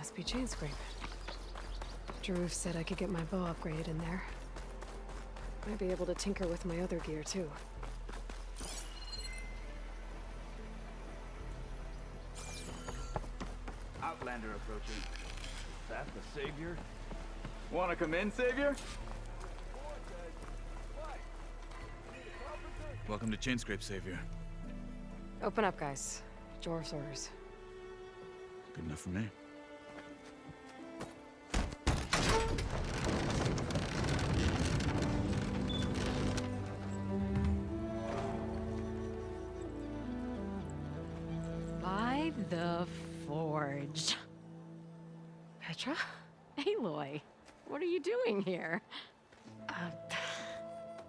Must be chain scrape. Jaruf said I could get my bow upgrade in there. Might be able to tinker with my other gear, too. Outlander approaching. Is that the Savior? Wanna come in, Savior? Welcome to Chainscrape, Savior. Open up, guys. Jaruf's orders. Good enough for me. By the Forge. Petra? Aloy, what are you doing here?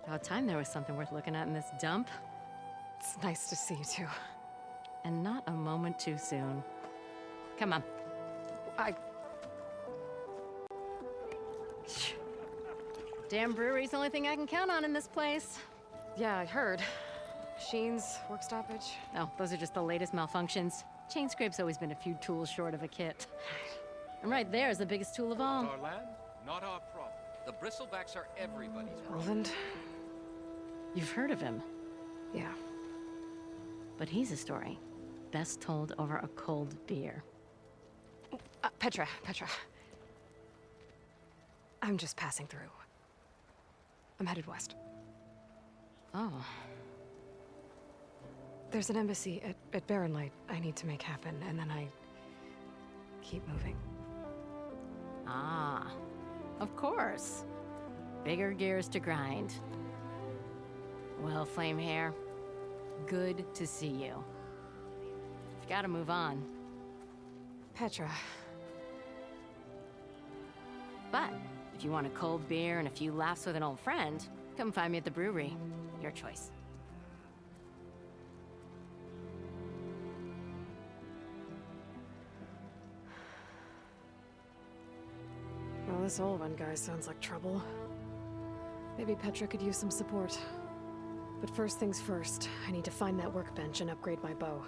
About time there was something worth looking at in this dump. It's nice to see you, too. And not a moment too soon. Come on. Damn brewery's the only thing I can count on in this place. Yeah, I heard. Machines, work stoppage. Oh, those are just the latest malfunctions. Chainscrape's always been a few tools short of a kit. And right there is the biggest tool of all. Our land, not our problem. The bristlebacks are everybody's problem. Roland? You've heard of him, Yeah. but he's a story best told over a cold beer. Petra. I'm just passing through. I'm headed west. Oh, There's an embassy at Barren Light I need to make happen, and then I keep moving. ah, of course. Bigger gears to grind. Well, Flamehair, good to see you. You've got to move on. Petra. But if you want a cold beer and a few laughs with an old friend, come find me at the brewery. Your choice. Well, this Olwen guy sounds like trouble. Maybe Petra could use some support. But first things first, I need to find that workbench and upgrade my bow.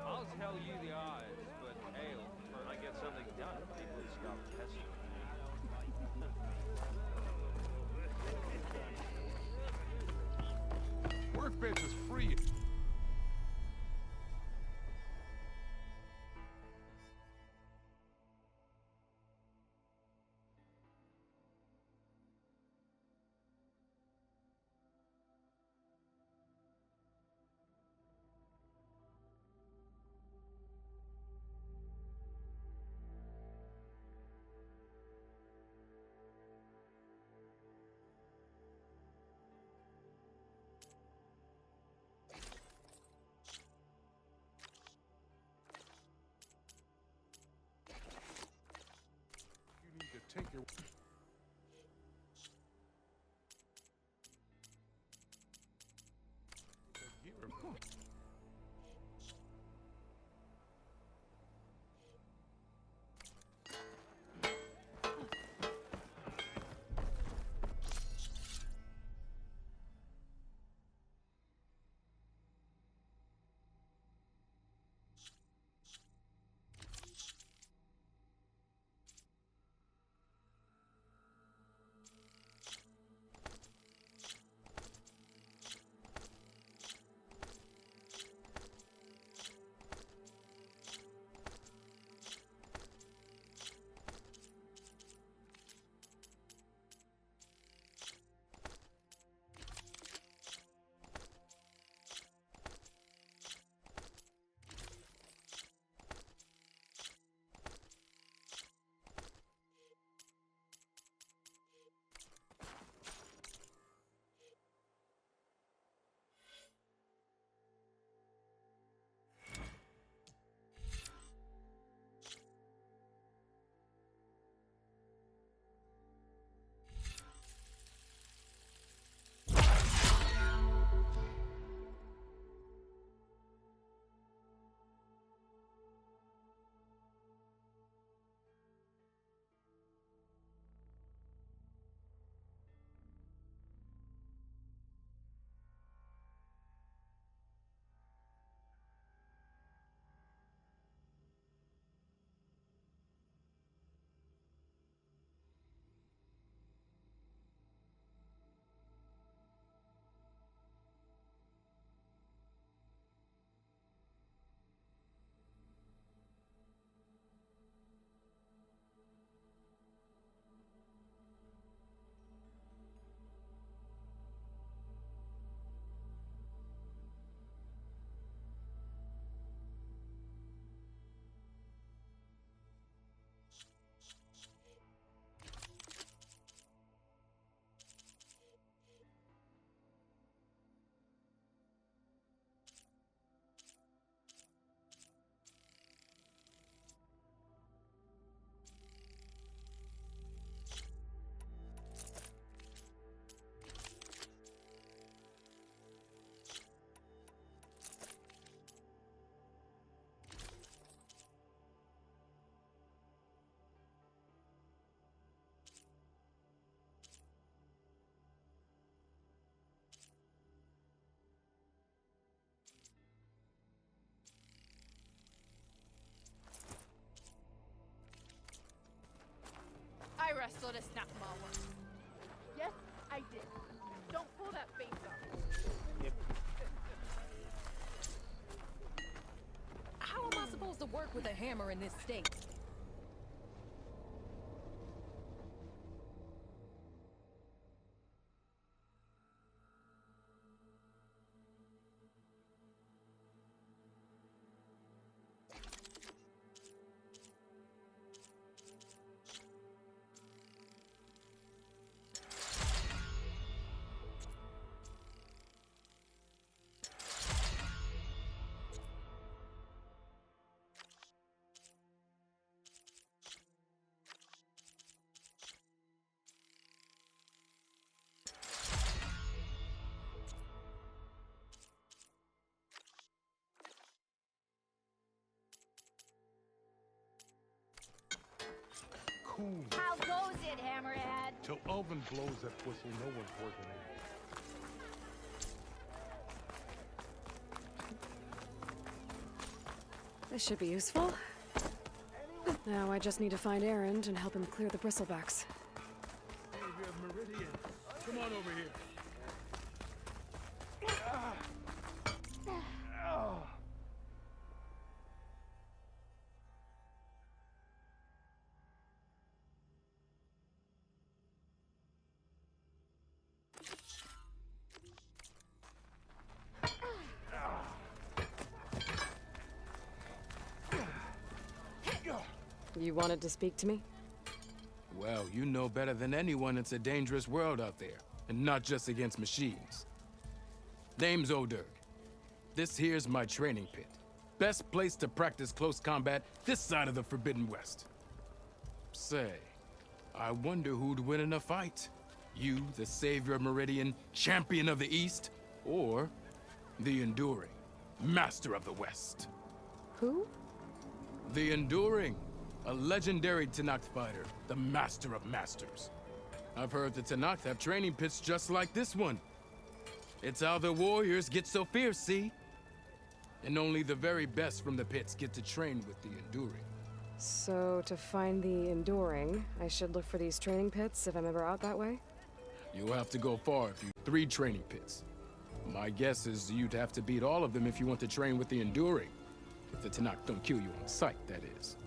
I'll tell you the odds, but hell, when I get something done, people stop pestering. Workbench is free. I saw the snap mark. Yes, I did. Don't pull that face off. How am I supposed to work with a hammer in this state? Cool. How goes it, Hammerhead? Till Elvin blows that whistle, no one's working it. This should be useful. Now I just need to find Erend and help him clear the bristlebacks. Savior of Meridian. Come on over here. You wanted to speak to me? Well, you know better than anyone it's a dangerous world out there, and not just against machines. Name's Oderg. This here's my training pit. Best place to practice close combat this side of the Forbidden West. Say, I wonder who'd win in a fight. You, the Savior of Meridian, Champion of the East, or the Enduring, Master of the West. Who? The Enduring, a legendary Tenakth fighter, the Master of Masters. I've heard the Tenakth have training pits just like this one. It's how the warriors get so fierce, see? And only the very best from the pits get to train with the Enduring. So, to find the Enduring, I should look for these training pits if I'm ever out that way? You'll have to go far if you... 3 training pits. My guess is you'd have to beat all of them if you want to train with the Enduring. If the Tenakth don't kill you on sight, that is.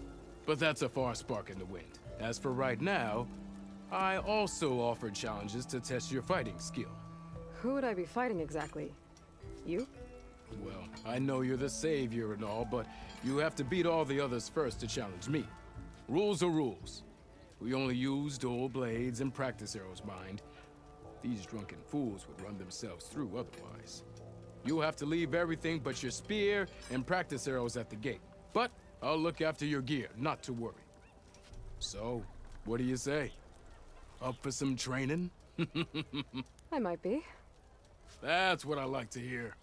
But that's a far spark in the wind. As for right now, I also offer challenges to test your fighting skill. Who would I be fighting exactly? You? Well, I know you're the savior and all, but you have to beat all the others first to challenge me. Rules are rules. We only use dual blades and practice arrows, mind. These drunken fools would run themselves through otherwise. You'll have to leave everything but your spear and practice arrows at the gate. But I'll look after your gear, not to worry. So, what do you say? Up for some training? I might be. That's what I like to hear.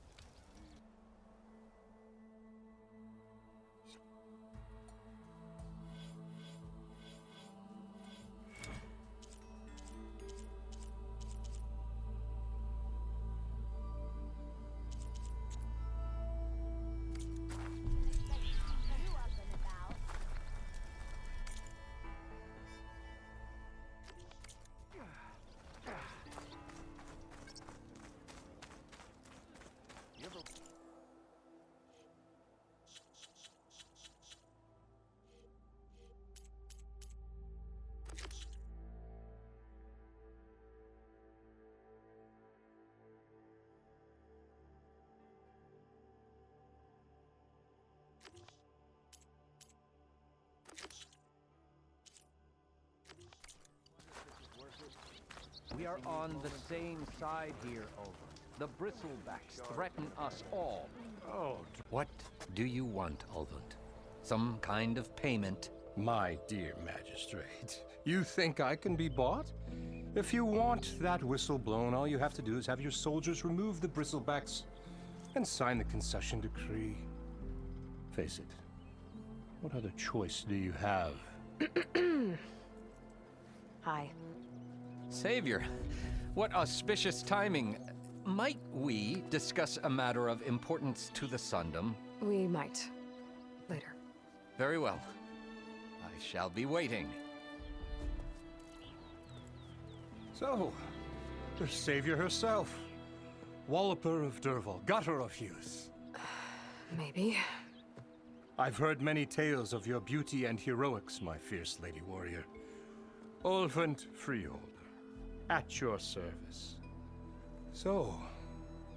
We are on the same side here, Over. The bristlebacks threaten us all. Oh, What do you want, Ulvund? Some kind of payment? My dear magistrate, you think I can be bought? If you want that whistle blown, all you have to do is have your soldiers remove the bristlebacks and sign the concession decree. Face it, what other choice do you have? Hi. Savior, what auspicious timing. Might we discuss a matter of importance to the Sundom? We might. Later. Very well. I shall be waiting. So, the savior herself. Walloper of Derval, gutter of youth. Maybe. I've heard many tales of your beauty and heroics, my fierce lady warrior. Olfant Freeholder, at your service. So,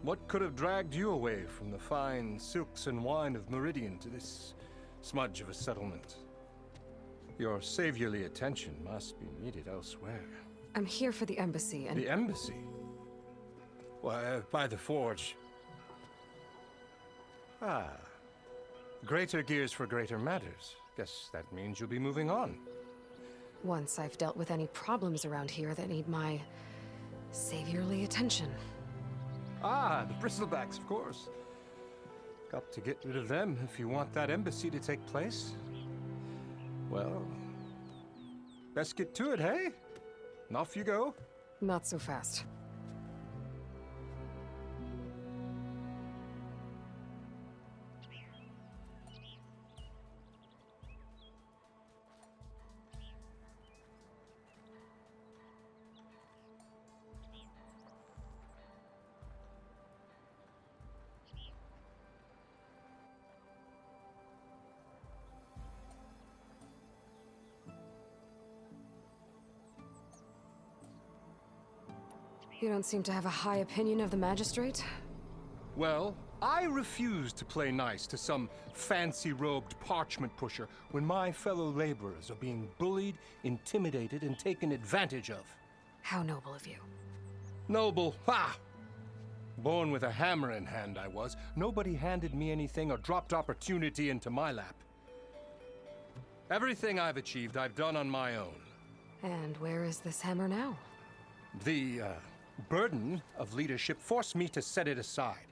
what could have dragged you away from the fine silks and wine of Meridian to this smudge of a settlement? Your saviorly attention must be needed elsewhere. I'm here for the embassy and... The embassy? Why, by the forge. Ah. Greater gears for greater matters. Guess that means you'll be moving on. Once I've dealt with any problems around here that need my saviorly attention. Ah, the bristlebacks, of course. Got to get rid of them if you want that embassy to take place. Well, best get to it, hey? And off you go. Not so fast. You don't seem to have a high opinion of the magistrate? Well, I refuse to play nice to some fancy-robed parchment pusher when my fellow laborers are being bullied, intimidated, and taken advantage of. How noble of you. Noble? Ha! Born with a hammer in hand, I was. Nobody handed me anything or dropped opportunity into my lap. Everything I've achieved, I've done on my own. And where is this hammer now? The, burden of leadership forced me to set it aside.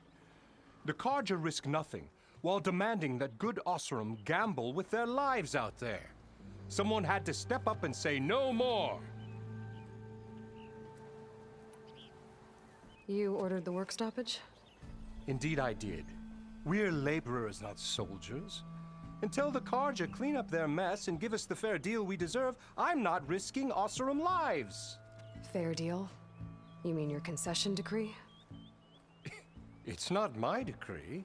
The Carja risk nothing, while demanding that good Osseram gamble with their lives out there. Someone had to step up and say no more. You ordered the work stoppage? Indeed I did. We're laborers, not soldiers. Until the Carja clean up their mess and give us the fair deal we deserve, I'm not risking Osseram lives. Fair deal? You mean your concession decree? It's not my decree.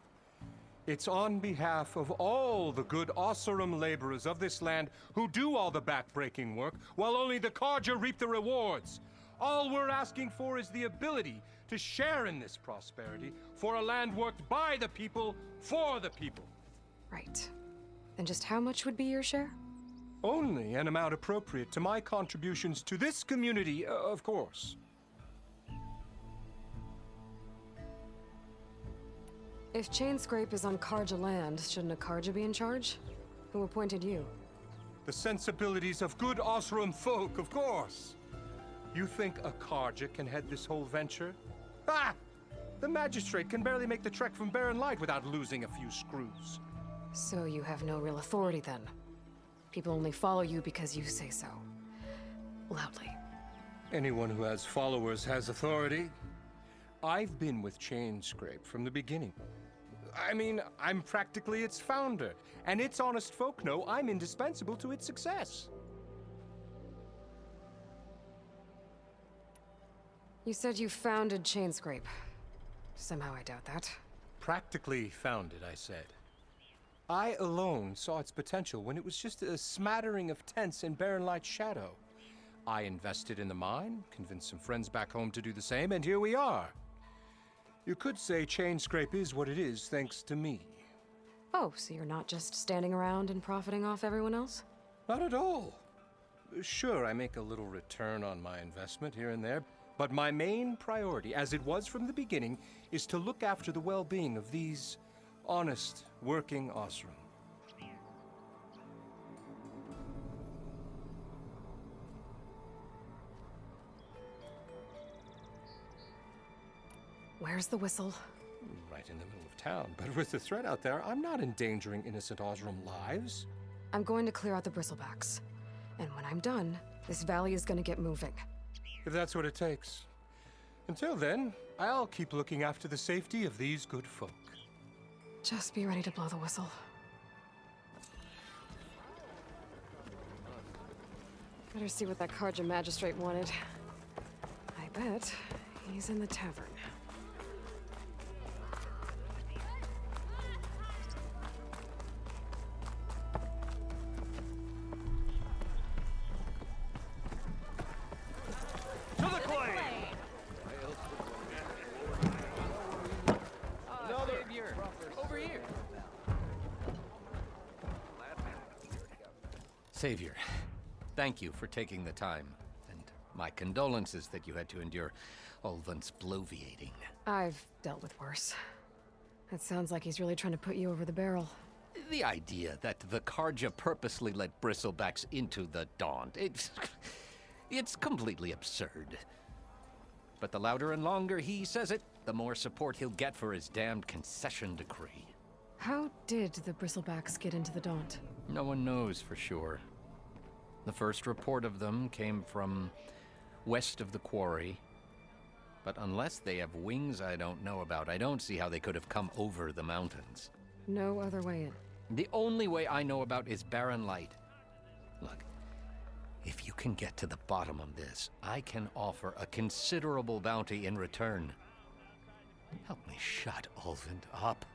It's on behalf of all the good Osseram laborers of this land who do all the back-breaking work, while only the Carja reap the rewards. All we're asking for is the ability to share in this prosperity for a land worked by the people, for the people. Right. And just how much would be your share? Only an amount appropriate to my contributions to this community, of course. If Chainscrape is on Carja land, shouldn't a Carja be in charge? Who appointed you? The sensibilities of good Osseram folk, of course. You think a Carja can head this whole venture? Ah! The magistrate can barely make the trek from Barren Light without losing a few screws. So you have no real authority then? People only follow you because you say so. Loudly. Anyone who has followers has authority. I've been with Chainscrape from the beginning. I mean, I'm practically its founder, and its honest folk know I'm indispensable to its success. You said you founded Chainscrape. Somehow I doubt that. Practically founded, I said. I alone saw its potential when it was just a smattering of tents in Barren Light's shadow. I invested in the mine, convinced some friends back home to do the same, and here we are. You could say Chainscrape is what it is thanks to me. Oh, so you're not just standing around and profiting off everyone else? Not at all. Sure, I make a little return on my investment here and there, but my main priority, as it was from the beginning, is to look after the well-being of these honest, working Osseram. Where's the whistle? Right in the middle of town, but with the threat out there, I'm not endangering innocent Osseram lives. I'm going to clear out the bristlebacks. And when I'm done, this valley is going to get moving. If that's what it takes. Until then, I'll keep looking after the safety of these good folk. Just be ready to blow the whistle. Better see what that Carja magistrate wanted. bet he's in the tavern. To the claim! Savior, over here. Savior, thank you for taking the time, and my condolences that you had to endure Ulvund's bloviating. I've dealt with worse. It sounds like he's really trying to put you over the barrel. The idea that the Karja purposely let bristlebacks into the Daunt, it's completely absurd. But the louder and longer he says it, the more support he'll get for his damned concession decree. How did the Bristlebacks get into the Daunt? No one knows for sure. The first report of them came from west of the quarry. But unless they have wings I don't know about, I don't see how they could have come over the mountains. No other way in. The only way I know about is Barren Light. Look, if you can get to the bottom of this, I can offer a considerable bounty in return. Help me shut Ulvund up.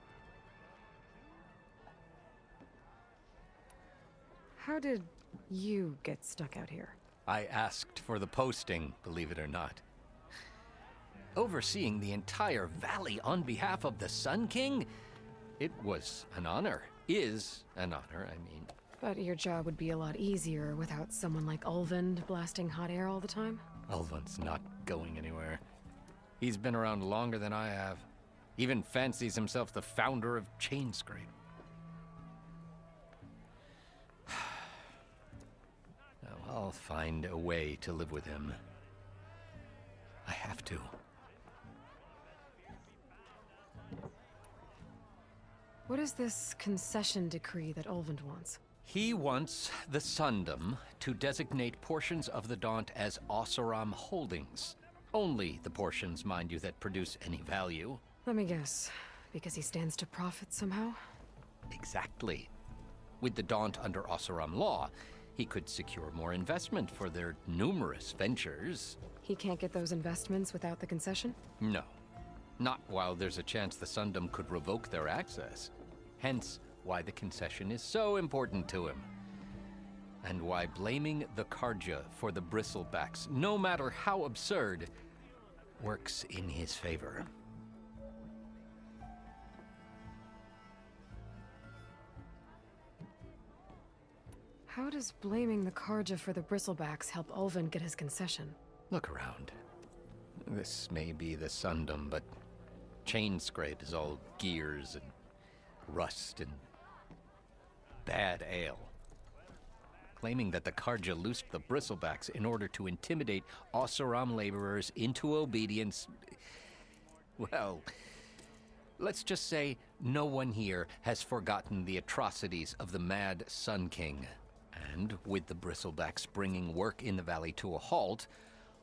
How did you get stuck out here? I asked for the posting, believe it or not. Overseeing the entire valley on behalf of the Sun King? It was an honor. Is an honor, I mean. But your job would be a lot easier without someone like Ulvund blasting hot air all the time? Ulvund's not going anywhere. He's been around longer than I have. Even fancies himself the founder of Chainscrape. Now, I'll find a way to live with him. I have to. What is this concession decree that Ulvund wants? He wants the Sundom to designate portions of the Daunt as Oseram holdings. Only the portions, mind you, that produce any value. Let me guess. Because he stands to profit somehow? Exactly. With the Daunt under Oseram law, he could secure more investment for their numerous ventures. He can't get those investments without the concession? No. Not while there's a chance the Sundom could revoke their access. Hence, why the concession is so important to him. And why blaming the Karja for the bristlebacks, no matter how absurd, works in his favor. How does blaming the Karja for the bristlebacks help Ulvund get his concession? Look around. This may be the Sundom, but Chainscrape is all gears and rust and bad ale. Claiming that the Karja loosed the bristlebacks in order to intimidate Oseram laborers into obedience. Well, let's just say no one here has forgotten the atrocities of the mad Sun King. And with the bristlebacks bringing work in the valley to a halt,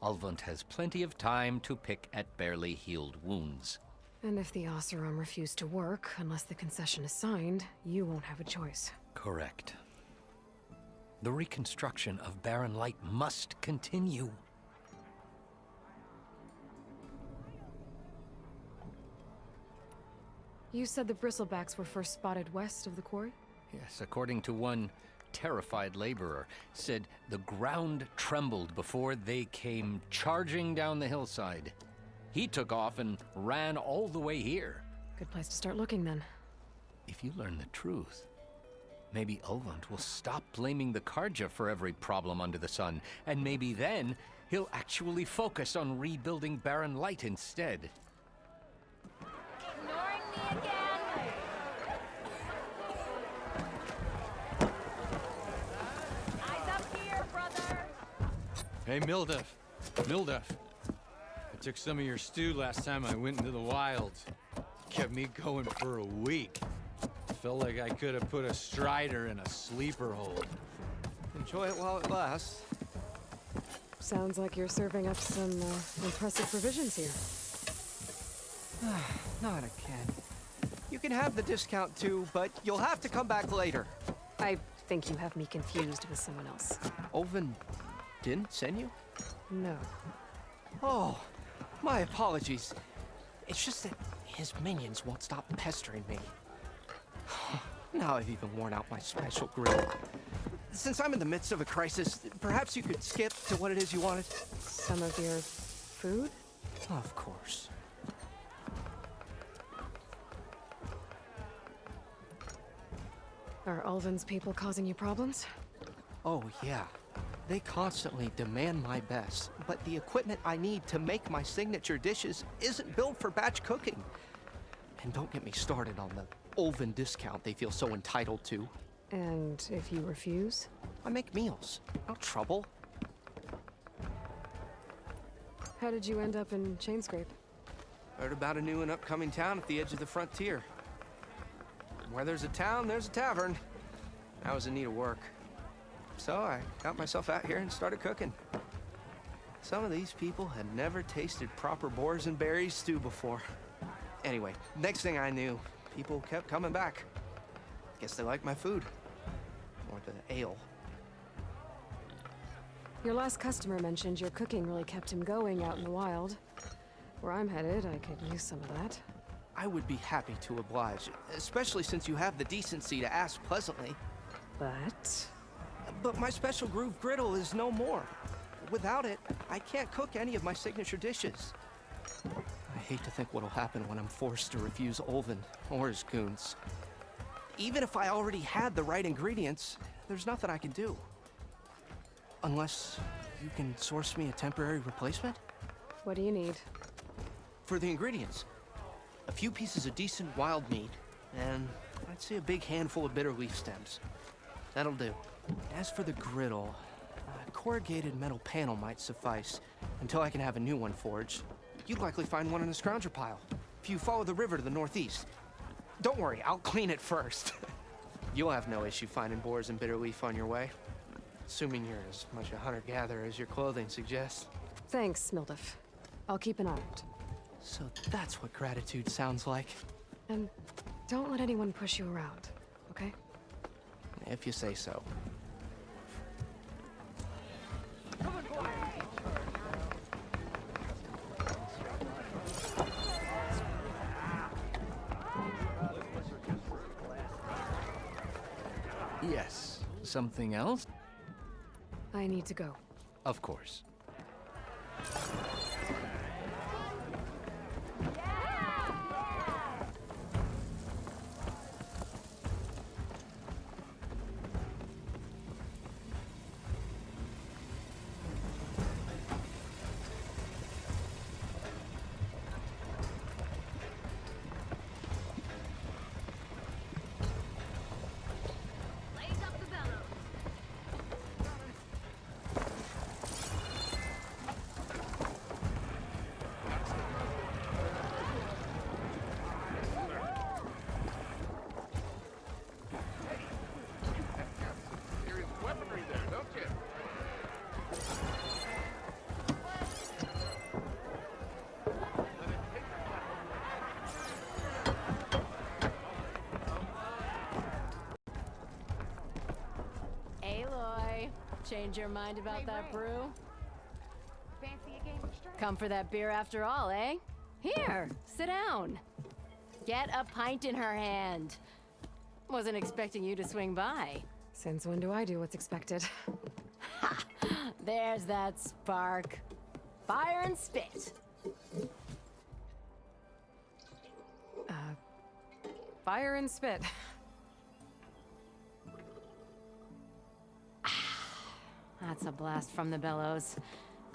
Ulvund has plenty of time to pick at barely healed wounds. And if the Oseram refuse to work, unless the concession is signed, you won't have a choice. Correct. The reconstruction of Barren Light must continue. You said the bristlebacks were first spotted west of the quarry? Yes, according to one terrified laborer, said the ground trembled before they came charging down the hillside. He took off and ran all the way here. Good place to start looking, then. If you learn the truth, maybe Ulvund will stop blaming the Karja for every problem under the sun, and maybe then he'll actually focus on rebuilding Barren Light instead. Ignoring me again? Eyes up here, brother! Hey, Mildef. I took some of your stew last time I went into the wilds. Kept me going for a week. Felt like I could have put a strider in a sleeper hold. Enjoy it while it lasts. Sounds like you're serving up some impressive provisions here. Not again. You can have the discount too, but you'll have to come back later. I think you have me confused with someone else. Ulvund didn't send you? No. Oh, my apologies. It's just that his minions won't stop pestering me. Now I've even worn out my special grill. Since I'm in the midst of a crisis, perhaps you could skip to what it is you wanted? Some of your food? Of course. Are Ulvin's people causing you problems? Oh, yeah. They constantly demand my best, but the equipment I need to make my signature dishes isn't built for batch cooking. And don't get me started on the Ulvin discount they feel so entitled to. And if you refuse? I make meals. No trouble. How did you end up in Chainscrape? Heard about a new and upcoming town at the edge of the frontier. Where there's a town, there's a tavern. I was in need of work. So I got myself out here and started cooking. Some of these people had never tasted proper boars and berries stew before. Anyway, next thing I knew, people kept coming back. Guess they liked my food. Or the ale. Your last customer mentioned your cooking really kept him going out in the wild. Where I'm headed, I could use some of that. I would be happy to oblige, especially since you have the decency to ask pleasantly. But my special groove griddle is no more. Without it, I can't cook any of my signature dishes. I hate to think what'll happen when I'm forced to refuse Ulvin or his goons. Even if I already had the right ingredients, there's nothing I can do. Unless you can source me a temporary replacement? What do you need? For the ingredients, a few pieces of decent wild meat, and I'd say a big handful of bitter leaf stems. That'll do. As for the griddle, a corrugated metal panel might suffice until I can have a new one forged. You'd likely find one in a scrounger pile if you follow the river to the northeast. Don't worry, I'll clean it first. You'll have no issue finding boars and bitter leaf on your way. Assuming you're as much a hunter-gatherer as your clothing suggests. Thanks, Mildef. I'll keep an eye out. So that's what gratitude sounds like. And don't let anyone push you around, okay? If you say so. Yes. Something else? I need to go. Of course. Aloy, change your mind about that brew? Fancy a game of strength? Come for that beer after all, eh? Here, sit down. Get a pint in her hand. Wasn't expecting you to swing by. Since when do I do what's expected? Ha! There's that spark. Fire and spit. Fire and spit. That's a blast from the bellows.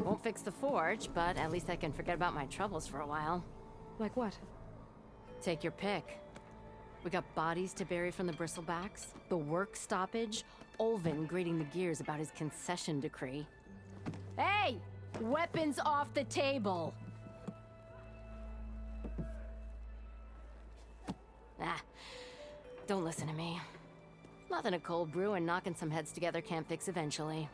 Won't fix the forge, but at least I can forget about my troubles for a while. Like what? Take your pick. We got bodies to bury from the bristlebacks, the work stoppage, Ulvin grating the gears about his concession decree. Hey! Weapons off the table! Ah, don't listen to me. Nothing a cold brew and knocking some heads together can't fix eventually.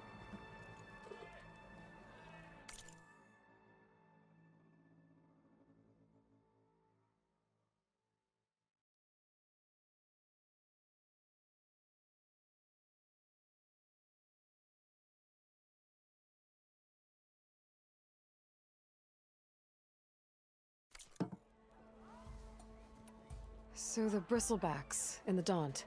So the bristlebacks in the Daunt.